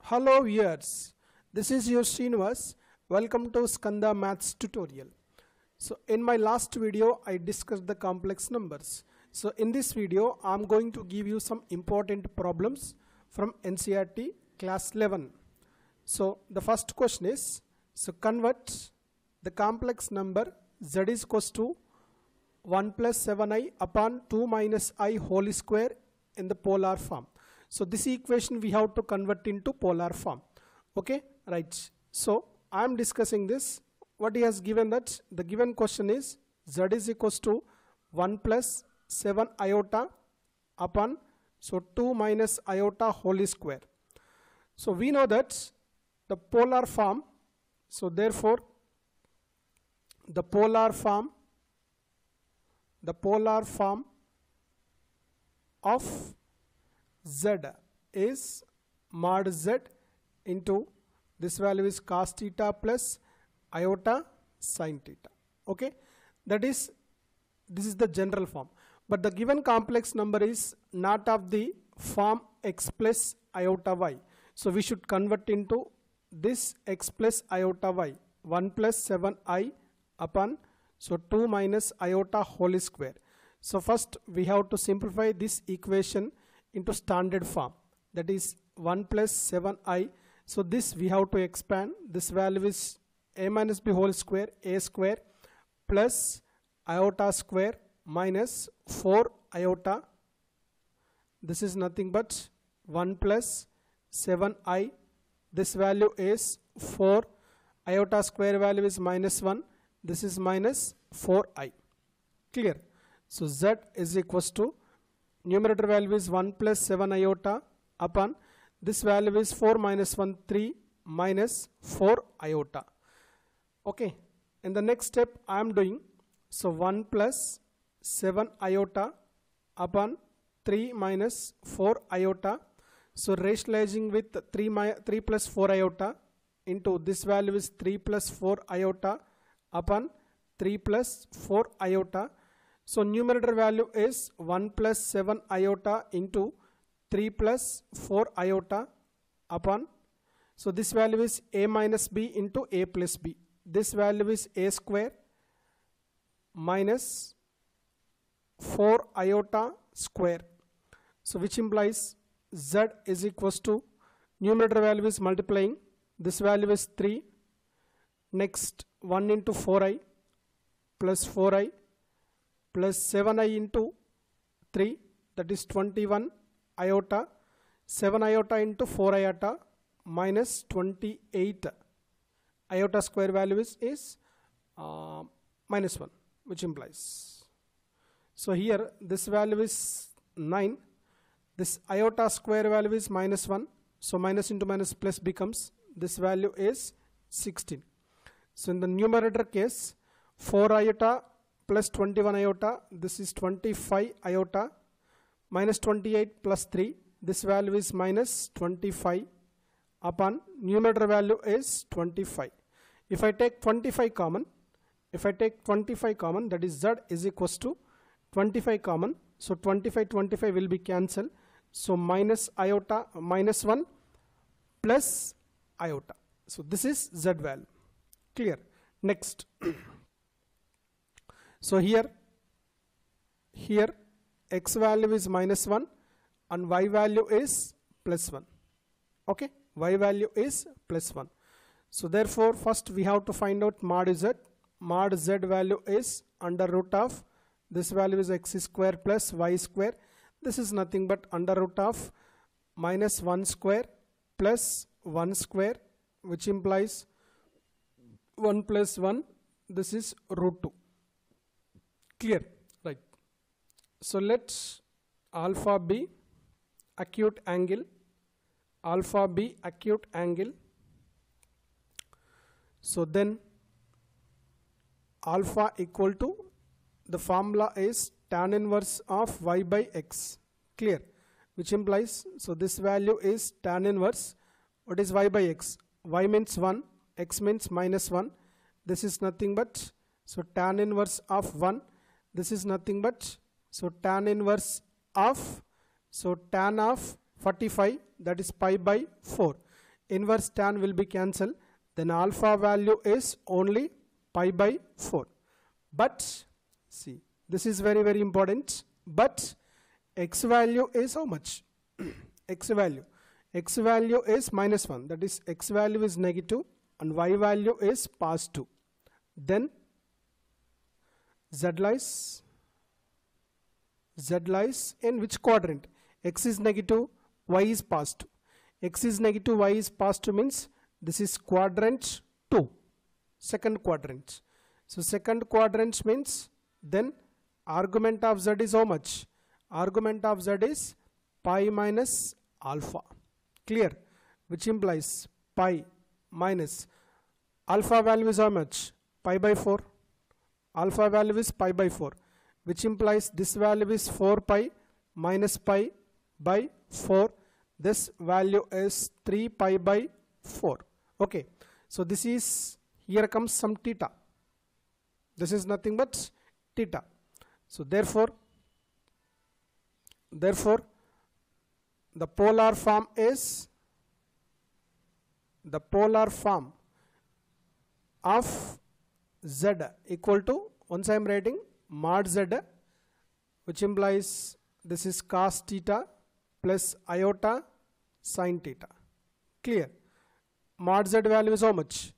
Hello viewers, this is your Srinivas. Welcome to Skanda Maths tutorial. So in my last video I discussed the complex numbers. So in this video I am going to give you some important problems from NCERT class 11. So the first question is, so convert the complex number z is equals to 1 plus 7i upon 2 minus I whole square in the polar form. So this equation we have to convert into polar form. Okay, right. So I am discussing this. What he has given, that the given question is z is equals to 1 plus 7 iota upon 2 minus iota whole square. So we know that the polar form, so therefore the polar form of z is mod z into this value is cos theta plus iota sin theta. Okay, this is the general form, but the given complex number is not of the form x plus iota y. So we should convert into this x plus iota y, 1 plus 7i upon 2 minus iota whole square. So first we have to simplify this equation into standard form, that is 1 plus 7i. So this we have to expand. This value is a minus b whole square, a square plus iota square minus 4 iota. This is nothing but 1 plus 7i. This value is 4. Iota square value is minus 1. This is minus 4i. Clear? So z is equals to, numerator value is 1 plus 7 iota upon this value is 4 minus 1, 3 minus 4 iota. Okay, in the next step I am doing, so 1 plus 7 iota upon 3 minus 4 iota. So rationalizing with 3 plus 4 iota into this value is 3 plus 4 iota upon 3 plus 4 iota. So numerator value is 1 plus 7 iota into 3 plus 4 iota upon, so this value is a minus b into a plus b. This value is a square minus 4 iota square. So which implies z is equals to, numerator value is multiplying, this value is 3, next 1 into 4i plus 4i plus 7i into 3, that is 21 iota, 7 iota into 4 iota minus 28 iota square value is minus 1, which implies, so here this value is 9, this iota square value is minus 1, so minus into minus plus becomes, this value is 16. So in the numerator case, 4 iota plus 21 iota, this is 25 iota minus 28 plus 3, this value is minus 25 upon numerator value is 25. If I take 25 common, that is z is equals to 25 common, so 25 will be cancelled, so minus iota minus 1 plus iota. So this is z value. Clear? Next. So here x value is minus 1 and y value is plus 1. Okay, y value is plus 1. So therefore first we have to find out mod z. Mod z value is under root of, this value is x square plus y square. This is nothing but under root of minus 1 square plus 1 square, which implies 1 plus 1, this is root 2. Clear? Right. So let's alpha be acute angle, so then alpha equal to, the formula is tan inverse of y by x. Clear? Which implies, so this value is tan inverse, what is y by x? Y means 1, x means minus 1, this is nothing but, so tan inverse of 1, this is nothing but, so tan inverse of, so tan of 45, that is pi by 4. inverse tan will be cancelled, then alpha value is only pi by 4. But see, this is very very important, but x value is how much? x value is -1, that is x value is negative and y value is positive. Then z lies in which quadrant? X is negative, y is positive. X is negative, y is positive means this is quadrant 2, second quadrant. So second quadrant means then argument of z is how much? Argument of z is pi minus alpha. Clear? Which implies pi minus alpha value is how much? Pi by 4. Alpha value is pi by 4, which implies this value is 4 pi minus pi by 4. This value is 3 pi by 4. Okay, so this is, here comes some theta. This is nothing but theta. So therefore the polar form is, the polar form of z equal to, once I am writing mod z, which implies this is cos theta plus iota sin theta. Clear? Mod z value is how much?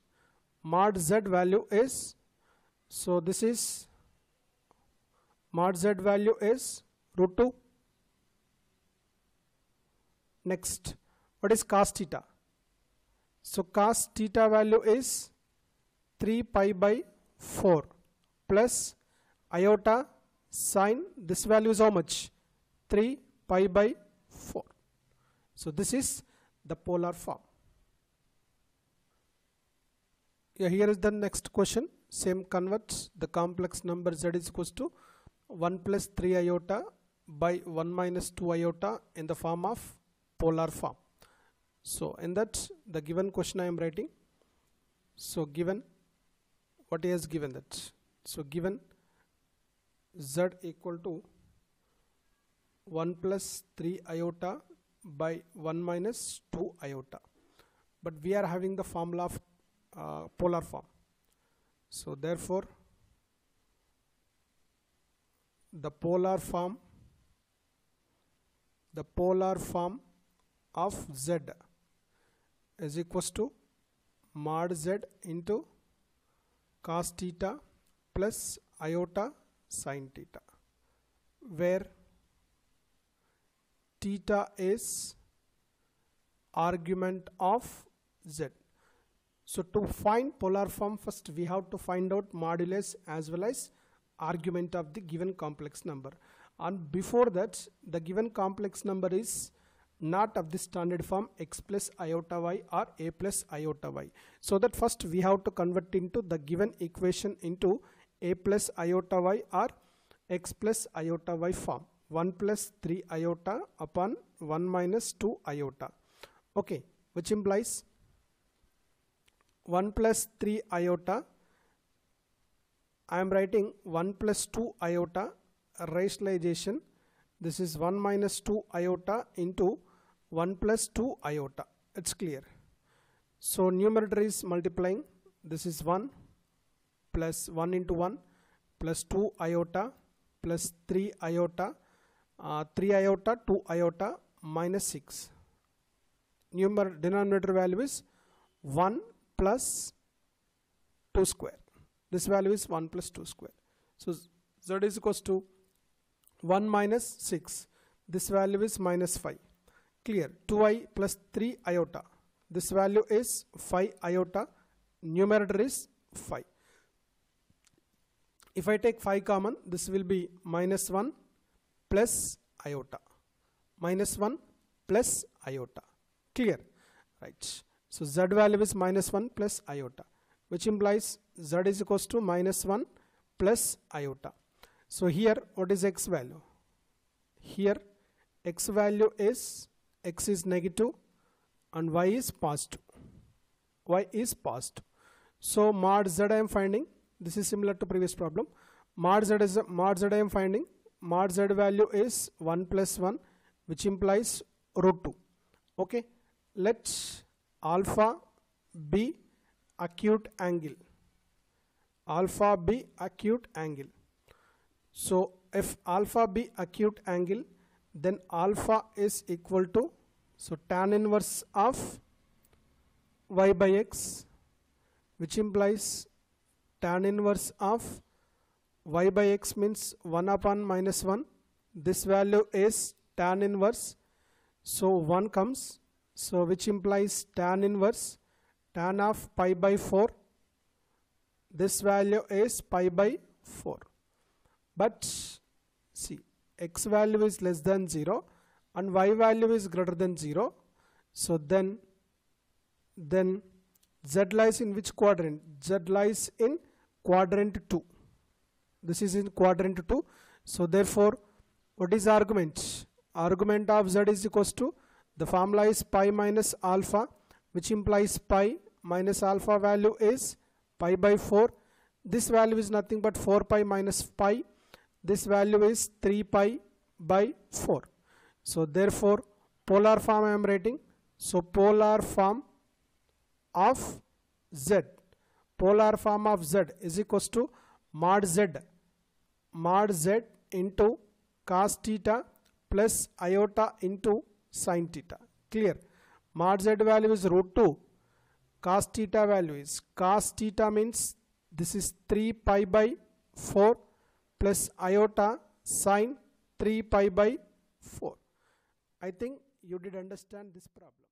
Mod z value is, so this is mod z value is √2. Next, what is cos theta? So cos theta value is 3 pi by 4 plus iota sin, this value is how much? 3 pi by 4. So this is the polar form. Yeah, here is the next question. Same converts the complex number z is equals to 1 plus 3 iota by 1 minus 2 iota in the form of polar form. So in that, the given question I am writing. So given, what he has given that? So given z equal to 1 plus 3 iota by 1 minus 2 iota, but we are having the formula of polar form. So therefore the polar form of z is equals to mod z into cos theta plus iota sin theta, where theta is argument of z. So to find polar form, first we have to find out modulus as well as argument of the given complex number, and before that the given complex number is not of the standard form x plus iota y or a plus iota y. So that first we have to convert into the given equation into a plus iota y or x plus iota y form. 1 plus 3 iota upon 1 minus 2 iota. Okay, which implies 1 plus 3 iota, I am writing 1 plus 2 iota rationalization. This is 1 minus 2 iota into 1 plus 2 iota. It's clear. So numerator is multiplying. This is 1 plus 1 into 1 plus 2 iota plus 3 iota, 3 iota, 2 iota minus 6. Denominator value is 1 plus 2 square. This value is 1 plus 2 square. So z is equals to 1 minus 6. This value is minus 5. Clear? 2i plus 3 iota. This value is 5 iota. Numerator is 5. If I take 5 common, this will be minus 1 plus iota. Minus 1 plus iota. Clear? Right. So z value is minus 1 plus iota, which implies z is equals to minus 1 plus iota. So here what is x value? Here x value is, x is negative and y is positive. Y is positive. So mod z I am finding, this is similar to previous problem. Mod z I am finding, mod z value is 1 plus 1, which implies √2. Okay, let alpha b acute angle. Alpha b acute angle. So if alpha b acute angle, then alpha is equal to, so tan inverse of y by x, which implies tan inverse of y by x means 1 upon minus 1. This value is tan inverse, so 1 comes, so which implies tan inverse tan of pi by 4. This value is pi by 4. But see, x value is less than 0 and y value is greater than 0. So then z lies in which quadrant? Z lies in quadrant 2. This is in quadrant 2. So therefore, what is argument? Argument of z is equals to, the formula is pi minus alpha, which implies pi minus alpha value is pi by 4. This value is nothing but 4 pi minus pi. This value is 3 pi by 4. So therefore, polar form I am writing. So polar form of z, polar form of z is equals to mod z into cos theta plus iota into sin theta. Clear? Mod z value is root 2. Cos theta value is, cos theta means this is 3 pi by 4 plus iota sin 3 pi by 4. I think you did understand this problem.